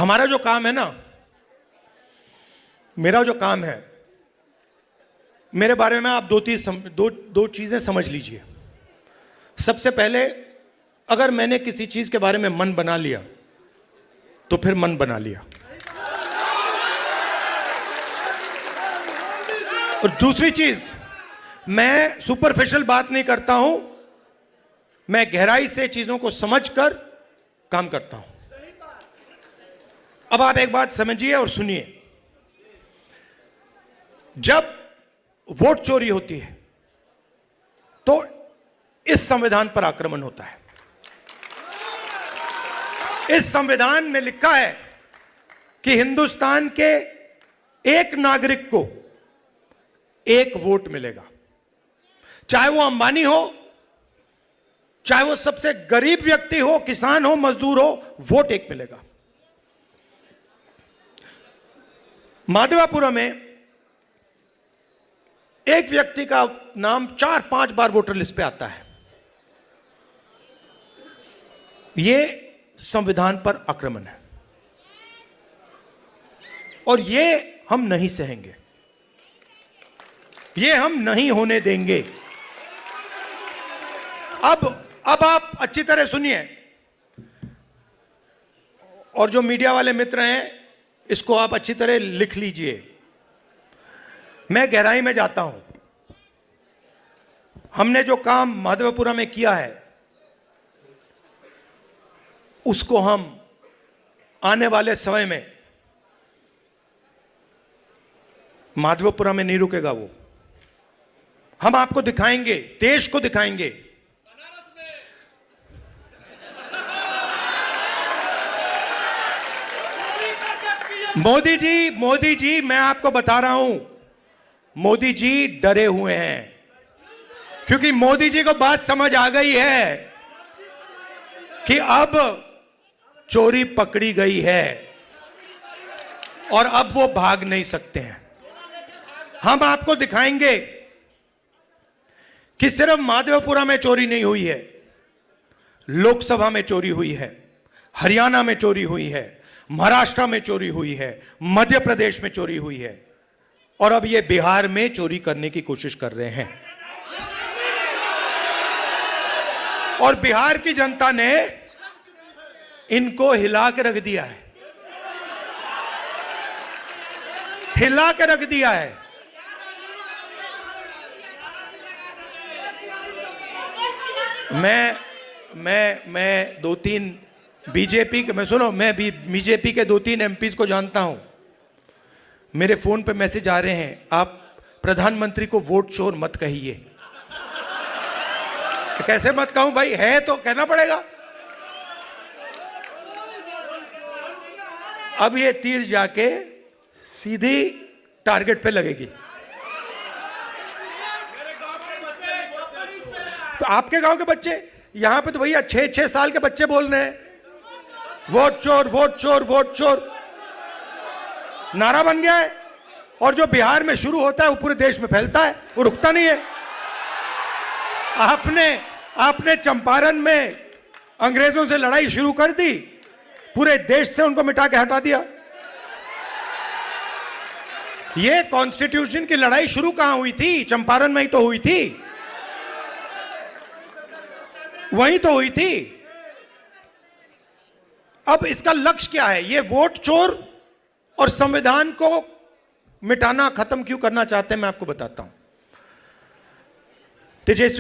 हमारा जो काम है ना, मेरा जो काम है, मेरे बारे में आप दो चीजें समझ लीजिए। सबसे पहले, अगर मैंने किसी चीज के बारे में मन बना लिया तो फिर मन बना लिया। और दूसरी चीज, मैं सुपरफिशियल बात नहीं करता हूं, मैं गहराई से चीजों को समझकर काम करता हूं। अब आप एक बात समझिए और सुनिए। जब वोट चोरी होती है तो इस संविधान पर आक्रमण होता है। इस संविधान में लिखा है कि हिंदुस्तान के एक नागरिक को एक वोट मिलेगा, चाहे वो अंबानी हो, चाहे वो सबसे गरीब व्यक्ति हो, किसान हो, मजदूर हो, वोट एक मिलेगा। माधवापुरम में एक व्यक्ति का नाम 4-5 बार वोटर लिस्ट पे आता है। यह संविधान पर आक्रमण है और यह हम नहीं सहेंगे, यह हम नहीं होने देंगे। अब आप अच्छी तरह सुनिए, और जो मीडिया वाले मित्र हैं, इसको आप अच्छी तरह लिख लीजिए। मैं गहराई में जाता हूं। हमने जो काम माधवपुरा में किया है, उसको हम आने वाले समय में, माधवपुरा में नहीं रुकेगा वो, हम आपको दिखाएंगे, देश को दिखाएंगे। मोदी जी, मैं आपको बता रहा हूं, मोदी जी डरे हुए हैं, क्योंकि मोदी जी को बात समझ आ गई है कि अब चोरी पकड़ी गई है और अब वो भाग नहीं सकते हैं। हम आपको दिखाएंगे कि सिर्फ माधवपुरा में चोरी नहीं हुई है, लोकसभा में चोरी हुई है, हरियाणा में चोरी हुई है, महाराष्ट्र में चोरी हुई है, मध्य प्रदेश में चोरी हुई है, और अब ये बिहार में चोरी करने की कोशिश कर रहे हैं। और बिहार की जनता ने इनको हिला के रख दिया है, हिला के रख दिया है। मैं 2-3 बीजेपी के, मैं सुनो, मैं भी बीजेपी के 2-3 एमपीज को जानता हूं। मेरे फोन पे मैसेज आ रहे हैं, आप प्रधानमंत्री को वोट चोर मत कहिए। तो कैसे मत कहूं भाई, है तो कहना पड़ेगा। अब ये तीर जाके सीधी टारगेट पे लगेगी। तो आपके गांव के बच्चे, यहां पे तो भैया 6-6 साल के बच्चे बोल रहे हैं वोट चोर, वोट चोर, वोट चोर, नारा बन गया है। और जो बिहार में शुरू होता है वो पूरे देश में फैलता है, वो रुकता नहीं है। आपने चंपारण में अंग्रेजों से लड़ाई शुरू कर दी, पूरे देश से उनको मिटा के हटा दिया। ये कॉन्स्टिट्यूशन की लड़ाई शुरू कहां हुई थी? चंपारण में ही तो हुई थी, वहीं तो हुई थी। अब इसका लक्ष्य क्या है? ये वोट चोर और संविधान को मिटाना, खत्म क्यों करना चाहते हैं, मैं आपको बताता हूं। तेजस्वी